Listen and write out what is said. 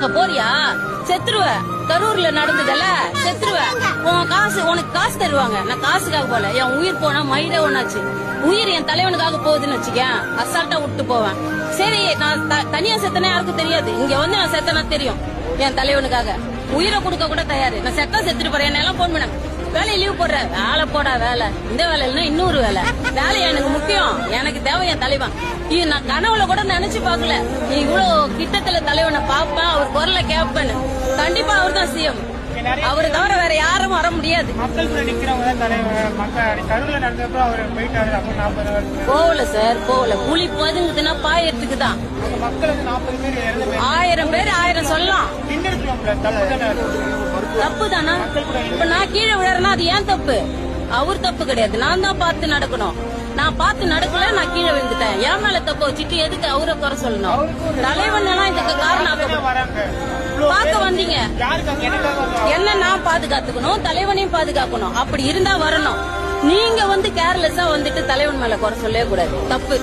பார்க்க போறியா? செத்துருவ. கரூர்ல நடந்ததல்ல, செத்துருவ. உனக்கு காசு தருவாங்க. நான் காசுக்காக போல, என் உயிர் போனா மயிரே ஒண்ணாச்சு. உயிர் என் தலைவனுக்காக போகுதுன்னு வச்சுக்கேன், அசால்ட்டா விட்டு போவேன். சரி, நான் தனியா செத்தனா யாருக்கும் தெரியாது. இங்க வந்து நான் செத்தனா தெரியும். என் தலைவனுக்காக உயிரை கொடுக்க கூட தயாரு. நான் செத்துட்டு போறேன். என்ன எல்லாம் போன் பண்ண வேலையை லீவ் போடுற. வேலை போடா வேலை. இந்த வேலை இல்லைன்னா இன்னொரு வேலை. வேலை எனக்கு முக்கியம். எனக்கு தேவை என் தலைவன். நான் கனவுல கூட நினைச்சு பாக்கல இவ்வளவு கிட்டத்துல தலைவனை பாப்பேன், அவர் குரலை கேட்பேன்னு. கண்டிப்பா அவர் தான் சிஎம். அவரு தவிர வேற யாரும் வர முடியாது. போகல சார், போகல. புலி பதுங்குதுன்னா பாயறதுக்கு தான். 1000 பேர் 1000 சொல்லலாம். தப்பு தானா? இப்ப நான் கீழே விழறேன்னா அது ஏன் தப்பு? அவர் தப்பு கிடையாது. நான் தான் பார்த்து நடக்கணும். நான் பார்த்து நடக்கல, நான் கீழே விழுந்துட்டேன். என் மேல தப்பு வச்சுட்டு எதுக்கு அவரை குறை சொல்லணும்? தலைவன் எல்லாம் இதுக்கு காரணம். பார்க்க வந்தீங்க என்ன? நான் பாதுகாத்துக்கணும், தலைவனையும் பாதுகாக்கணும். அப்படி இருந்தா வரணும். நீங்க வந்து கேர்லெஸ்ஸா வந்துட்டு தலைவன் மேல குறை சொல்லவே கூடாது. தப்பு.